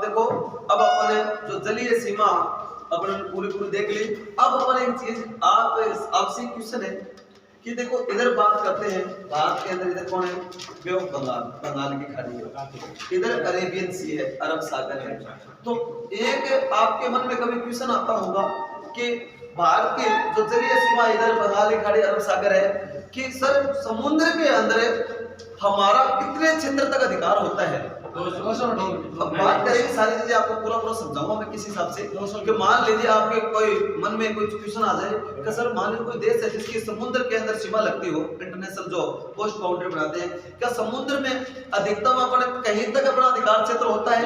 देखो अब अपने जो जलीय सीमा अपन पूरी देख ली। अब अपन एक चीज आपसे क्वेश्चन है कि देखो इधर बात करते हैं भारत के अंदर, इधर कौन है, बे ऑफ बंगाल, बंगाल की खाड़ी है, इधर अरेबियन सी है, अरब सागर है। तो एक आपके मन में कभी क्वेश्चन आता होगा कि भारत की जो जलीय सीमा इधर बंगाल की खाड़ी, अरब सागर है, कि सर समुद्र के अंदर हमारा कितने क्षेत्र तक अधिकार होता है। अब बात करेंगे सारी चीजें, आपको पूरा समझाऊंगा मैं किस हिसाब से कि मान लीजिए आपके कोई मन में कोई क्वेश्चन आ जाए कि सर मान लीजिए कोई देश है जिसकी समुद्र के अंदर सीमा लगती हो, इंटरनेशनल जो कोस्ट बाउंड्री बनाते हैं, क्या समुद्र में अधिकतम अपन कहीं तक अपना अधिकार क्षेत्र होता है,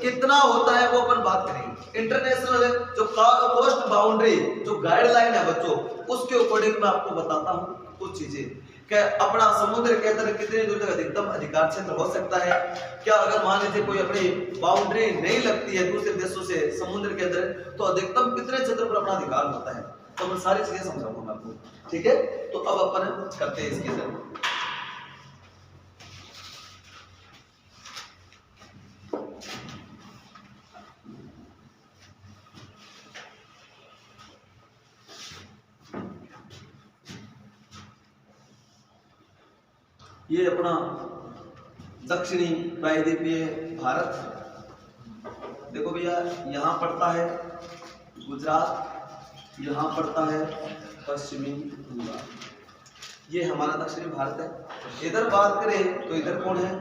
कितना होता है वो अपन बात करेंगे। इंटरनेशनल जो कोस्ट बाउंड्री जो गाइडलाइन है बच्चों, उसके अकॉर्डिंग मैं आपको बताता हूँ कुछ चीजें कि अपना समुद्र के अंदर कितनी दूर तक अधिकतम अधिकार क्षेत्र हो सकता है। क्या अगर मान लीजिए कोई अपनी बाउंड्री नहीं लगती है दूसरे देशों से समुद्र के अंदर, तो अधिकतम कितने क्षेत्र पर अपना अधिकार होता है, तो मैं सारी चीजें समझाऊंगा मैं आपको, ठीक है। तो अब अपन करते हैं इसके अंदर। ये अपना दक्षिणी प्रायद्वीपीय भारत, देखो भैया यहाँ पड़ता है गुजरात, यहाँ पड़ता है पश्चिमी बंगाल, ये हमारा दक्षिणी भारत है। इधर बात करें तो इधर कौन है,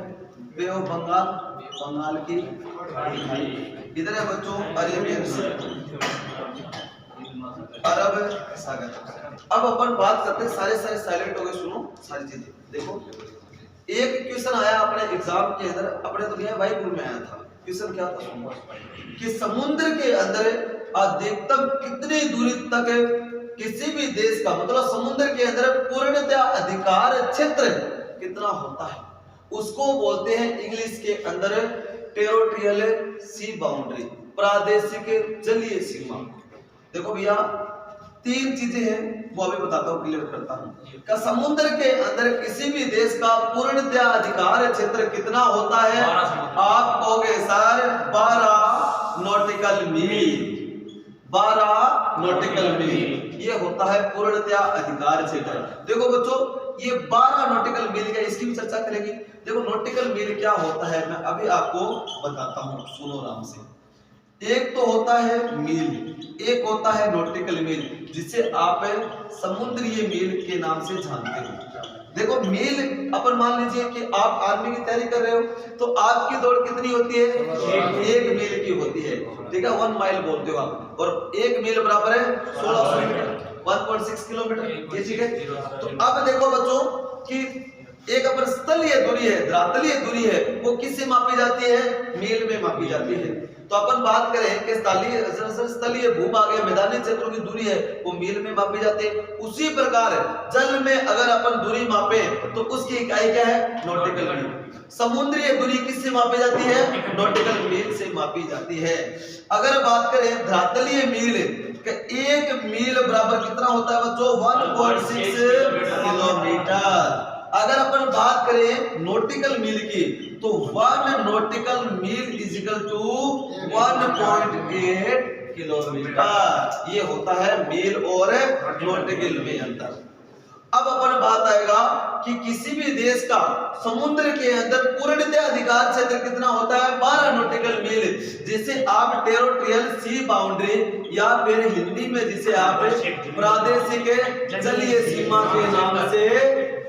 बे ऑफ बंगाल, बंगाल की खाड़ी, इधर है बच्चों अरेबियन सी, अरब सागर। अब अपन बात करते हैं, सारे साइलेंट हो गए, सुनो सारी चीजें। देखो एक क्वेश्चन आया अपने एग्जाम के अंदर, अपने तो गया भाई में आया था, क्वेश्चन क्या था सुनो, कि समुद्र के अंदर अधिकतम कितनी दूरी तक किसी भी देश का, मतलब समुद्र के अंदर पूर्णतः अधिकार क्षेत्र कितना होता है, उसको बोलते हैं इंग्लिश के अंदर टेरिटोरियल सी बाउंड्री, प्रादेशिक जलीय सीमा। देखो भैया तीन चीजें हैं वो अभी बताता हूँ, क्लियर करता हूँ। का समुद्र के अंदर किसी भी देश का पूर्णतः अधिकार क्षेत्र कितना होता है, आप कहोगे सर 12 नॉटिकल मील, 12 नॉटिकल मील ये होता है पूर्णतः अधिकार क्षेत्र। देखो बच्चों ये 12 नॉटिकल मील का, इसकी भी चर्चा करेंगे। देखो नॉटिकल मील क्या होता है मैं अभी आपको बताता हूँ, सुनो आराम से। एक तो होता है मील, एक होता है नॉटिकल मील, जिसे आप समुद्रीय मील के नाम से जानते हो। देखो मील अपन मान लीजिए कि आप आर्मी की तैयारी कर रहे हो, तो आपकी दौड़ कितनी होती है, 1 मील की होती है, ठीक है, 1 माइल बोलते हो आप, और 1 मील बराबर है 1600 मीटर, 1.6 किलोमीटर, ये ठीक है। तो अब देखो बच्चों कि एक अपन स्थलीय दूरी है, धरातलीय दूरी है, वो किससे मापी जाती है, मील में मापी जाती है। तो अपन बात करें कि स्थलीय भूभाग है, मैदानी क्षेत्रों की दूरी है, वो मील में मापी जाती है। उसी प्रकार जल में अगर अपन दूरी मापे तो उसकी इकाई क्या है, नॉटिकल मील। समुद्रीय दूरी किससे मापी जाती है, नॉटिकल मील से मापी जाती है। अगर बात करें धरातलीय मील, 1 मील बराबर कितना होता है बच्चों, 1.6 किलोमीटर। अगर अपन बात करें नॉटिकल मील की, तो 1 nautical mile is equal to 1.8 kilometre, ये होता है मील और नॉटिकल में अंतर। अब अपन बात आएगा कि किसी भी देश का समुद्र के अंदर पूर्णतः अधिकार क्षेत्र कितना होता है, 12 नॉटिकल मील, जिसे आप टेरिटोरियल सी बाउंड्री या फिर हिंदी में जिसे आप प्रादेशिक जलीय सीमा के नाम से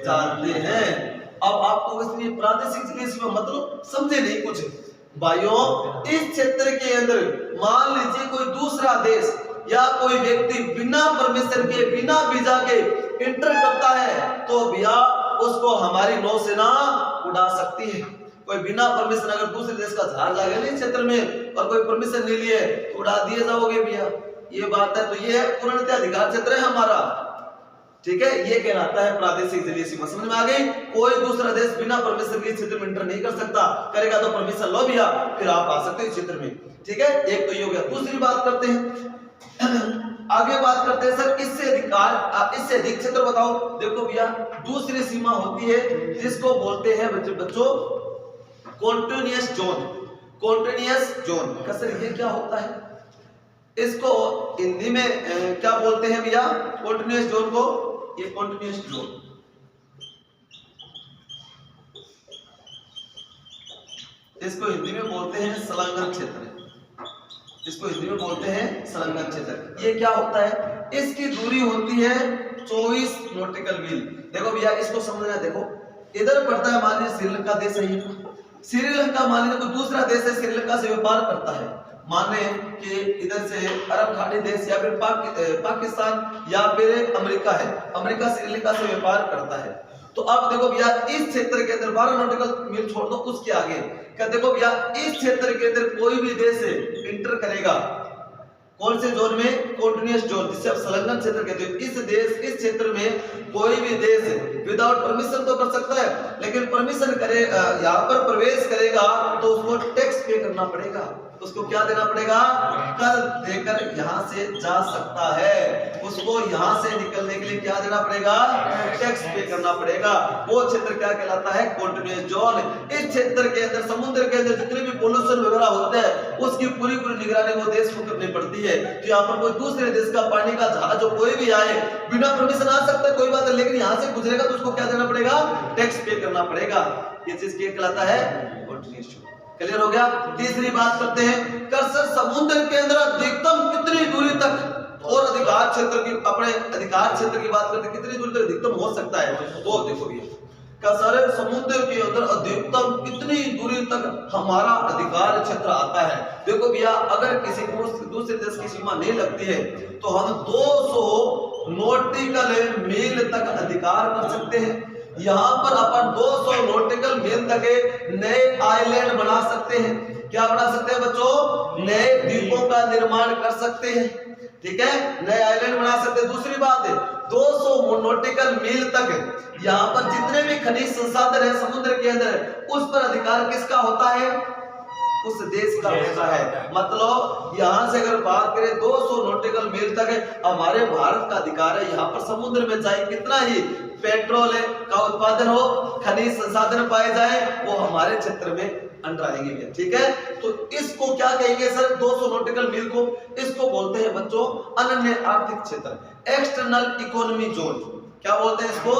जानते हैं। अब आपको इसलिए प्रादेशिक जलीय सीमा मतलब समझे नहीं कुछ भाइयों, इस क्षेत्र के अंदर मान लीजिए कोई दूसरा देश या कोई व्यक्ति बिना परमिशन के, बिना वीजा के इंटर करता है, तो भैया उसको हमारी नौसेना उड़ा सकती है। कोई बिना परमिशन अगर दूसरे देश का जहाज आ गया नहीं क्षेत्र में और कोई परमिशन नहीं लिए तो उड़ा दिए जाओगे भैया, ये बात है। तो ये है पूर्णतः अधिकार क्षेत्र है हमारा, ठीक है, ये कहलाता है प्रादेशिक जलीय सीमा। समझ में आ गई, कोई दूसरा देश बिना परमिशन के क्षेत्र में इंटर नहीं कर सकता, करेगा तो परमिशन लो भैया, फिर आप आ सकते हो इस क्षेत्र में, ठीक है। एक तो ये हो गया। दूसरी बात करते हैं, आगे बात करते हैं सर इससे अधिक क्षेत्र बताओ। देखो भैया दूसरी सीमा होती है जिसको बोलते हैं बच्चों कॉन्टिन्यूअस जोन। कॉन्टिन्यूअस जोन का सर ये क्या होता है? इसको हिंदी में क्या बोलते हैं भैया? कॉन्टिन्यूअस जोन को, ये कॉन्टिन्यूअस जोन, इसको हिंदी में बोलते हैं संलग्न क्षेत्र, इसको हिंदी में बोलते हैं संलग्न क्षेत्र। ये क्या होता है? इसकी दूरी होती है 24 नॉटिकल मील। देखो भैया इसको समझना, देखो इधर पड़ता है, मान लीजिए श्रीलंका देश है, श्रीलंका मान लीजिए कोई दूसरा देश है, श्रीलंका से व्यापार करता है, माने कि इधर से अरब खाड़ी देश या फिर पाकिस्तान या फिर अमेरिका है, अमेरिका श्रीलंका से व्यापार करता है। तो अब देखो भैया इस क्षेत्र के अंदर 12 नॉटिकल मील छोड़ दो, उसके आगे क्या, देखो भैया इस क्षेत्र के अंदर कोई भी देश इंटर करेगा, कौन से जोन में? कॉन्टिन्यूअस जोन, जिसे आप संलग्न क्षेत्र कहते हो। इस देश, इस क्षेत्र में कोई भी देश विदाउट परमिशन तो कर सकता है, लेकिन परमिशन करे यहाँ पर प्रवेश करेगा तो उसको टैक्स पे करना पड़ेगा, उसको क्या देना पड़ेगा? कर देकर यहाँ से जा सकता है, उसको यहाँ से निकलने के लिए क्या देना पड़ेगा? टैक्स पे करना पड़ेगा। वो क्षेत्र क्या कहलाता है? Continuous zone. इस क्षेत्र के अंदर, समुद्र के अंदर जितने भी पोल्यूशन वगैरह होते हैं उसकी पूरी निगरानी वो देश को करनी पड़ती है। तो यहाँ पर कोई दूसरे देश का पानी का जहाज जो कोई भी आए बिना परमिशन आ सकता है, कोई बात है, लेकिन यहाँ से गुजरेगा तो उसको क्या देना पड़ेगा? टैक्स पे करना पड़ेगा। ये चीज क्या कहलाता है? Continuous zone. क्लियर हो गया? तीसरी बात करते हैं, कर्सर समुद्र के अंदर अधिकतम कितनी दूरी तक, और अधिकार क्षेत्र की, अपने अधिकार क्षेत्र की बात करते हैं कितनी दूरी तक अधिकतम हो सकता है? वो देखो ये कर्सर समुद्र के अंदर अधिकतम कितनी दूरी तक हमारा अधिकार क्षेत्र आता है। देखो भैया अगर किसी दूसरे देश की सीमा नहीं लगती है तो हम 200 नॉटिकल मील तक अधिकार कर सकते हैं। यहाँ पर अपन 200 नॉटिकल मील तक नए आइलैंड बना सकते हैं। क्या बना सकते हैं बच्चों? नए द्वीपों का निर्माण कर सकते हैं, ठीक है, नए आइलैंड बना सकते हैं। दूसरी बात है 200 नॉटिकल मील तक यहाँ पर जितने भी खनिज संसाधन है समुद्र के अंदर, उस पर अधिकार किसका होता है? उस देश का होता है। मतलब यहाँ से अगर बात करें 200 नॉटिकल मील तक हमारे भारत का अधिकार है। यहाँ पर समुद्र में चाहे कितना ही पेट्रोल का उत्पादन हो, खनिज संसाधन पाए जाए, वो हमारे क्षेत्र में अंडर आएंगे, ठीक है। तो इसको क्या कहेंगे सर? 200 नॉटिकल मील को, इसको बोलते हैं बच्चों अनन्य आर्थिक क्षेत्र, एक्सटर्नल इकोनॉमी जोन। क्या बोलते हैं इसको?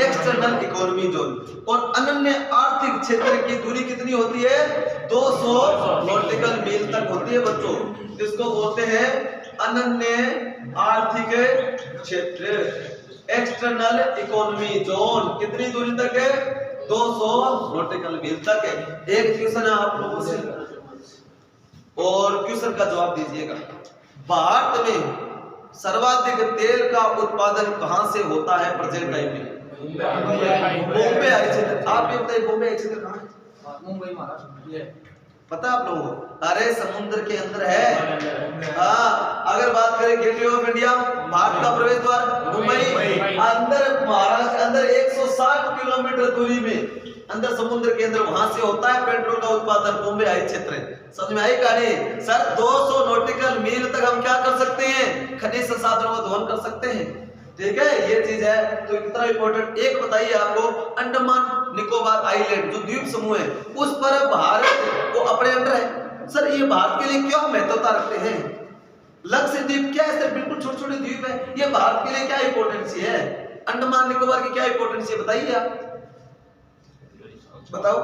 External economy zone. और अनन्य आर्थिक क्षेत्र की दूरी कितनी होती है? 200 नॉटिकल मील तक होती है बच्चों। इसको बोलते हैं अनन्य आर्थिक क्षेत्र, एक्सटर्नल इकोनॉमी जोन। कितनी दूरी तक है? 200 नॉटिकल मील तक है। एक क्वेश्चन है आप लोगों से, और क्वेश्चन का जवाब दीजिएगा। भारत में सर्वाधिक तेल का उत्पादन कहां से होता है प्रेजेंट टाइम में? बॉम्बे आई क्षेत्र। आप ये बताइए बॉम्बे आई क्षेत्र कहां है? मुंबई महाराष्ट्र। पता आप लोगों को? अरे समुद्र के अंदर है। हाँ, अगर बात करें गेटवे ऑफ इंडिया, भारत का प्रवेश द्वार मुंबई, अंदर महाराष्ट्र अंदर 160 किलोमीटर दूरी में अंदर समुद्र के अंदर, वहां से होता है पेट्रोल का उत्पादन। बॉम्बे आई क्षेत्र है। समझ में आई कहानी? सर 200 नॉटिकल मील तक हम क्या कर सकते हैं? खनिज संसाधनों का दोहन कर सकते हैं, ठीक है, ये चीज है। तो कितना इंपॉर्टेंट। एक बताइए आपको, अंडमान निकोबार आइलैंड जो द्वीप समूह है, उस पर भारत को अपने अंडर है। सर ये भारत के लिए क्यों महत्वता रखते हैं? लक्षद्वीप क्या है सर? बिल्कुल छोटे छोटे द्वीप है, ये भारत के लिए क्या इंपॉर्टेंस है? अंडमान निकोबार की क्या इंपॉर्टेंस है बताइए आप, बताओ।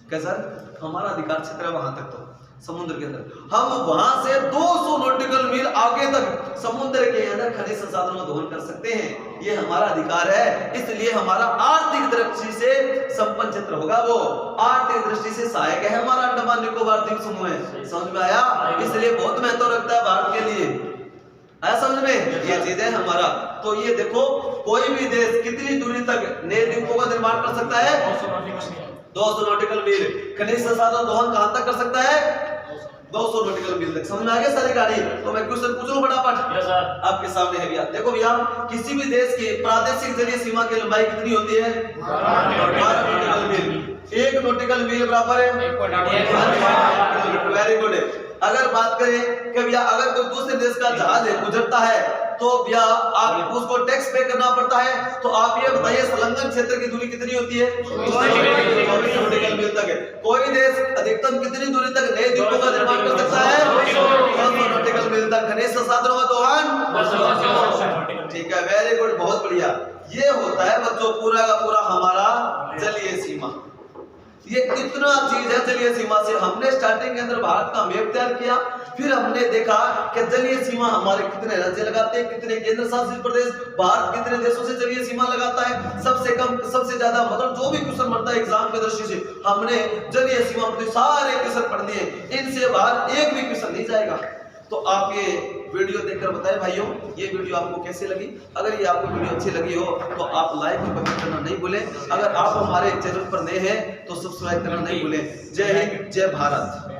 क्या सर? हमारा अधिकार क्षेत्र है वहां तक, तो समुद्र के अंदर हम वहां से 200 नॉटिकल मील आगे तक समुद्र के अंदर खनिज संसाधनों का दोहन कर सकते हैं। ये हमारा अधिकार है, इसलिए हमारा आर्थिक दृष्टि से संपन्न क्षेत्र होगा, वो आर्थिक दृष्टि से सहायक है हमारा अंडमान निकोबार द्वीप समूह है। समझ में आया? इसलिए बहुत महत्व रखता है भारत के लिए। आया समझ में? ये चीज है हमारा। तो ये देखो, कोई भी देश कितनी दूरी तक नए द्वीपों का निर्माण कर सकता है? 200 नॉटिकल मील। खनिज संसाधन दोहन कहां तक कर सकता है? 200 नॉटिकल मील तक। समझ में आ गया सारी कहानी? तो मैं क्वेश्चन पूछ लूं फटाफट, आपके सामने है भैया। देखो भैया, किसी भी देश की प्रादेशिक जलीय सीमा की लंबाई कितनी होती है? 12 नॉटिकल मील। 1 नॉटिकल मील बराबर है 1 किलोमीटर। Very good. अगर बात करें कि भैया अगर कोई दूसरे देश का जहाज गुजरता है तो भैया आप उसको टैक्स पे करना पड़ता है। तो आप ये बताइए संलग्न क्षेत्र की दूरी कितनी होती है? 24 नॉटिकल मील तक है। कोई देश अधिकतम कितनी दूरी तक नए द्वीपों का निर्माण कर सकता है? 200 नॉटिकल मील तक। खनिज संसाधनों का दोहन, ठीक है, वेरी गुड, बहुत बढ़िया। ये होता है बच्चों पूरा का पूरा हमारा जलीय सीमा। ये कितना चीज है जलीय सीमा से। हमने स्टार्टिंग के अंदर भारत का मैप तैयार किया, फिर हमने देखा कि जलीय सीमा हमारे कितने राज्य लगाते हैं, कितने केंद्र शासित प्रदेश, भारत कितने देशों से जलीय सीमा लगाता है, सबसे कम सबसे ज्यादा, मतलब जो भी क्वेश्चन बनता है एग्जाम की दृष्टि से हमने जलीय सीमा पर सारे क्वेश्चन पढ़ लिए, इनसे बाहर एक भी क्वेश्चन नहीं जाएगा। तो आप ये वीडियो देखकर बताएं भाइयों ये वीडियो आपको कैसे लगी। अगर ये आपको वीडियो अच्छी लगी हो तो आप लाइक और कमेंट करना नहीं भूलें। अगर आप हमारे चैनल पर नए हैं तो सब्सक्राइब करना नहीं भूलें। जय हिंद, जय भारत।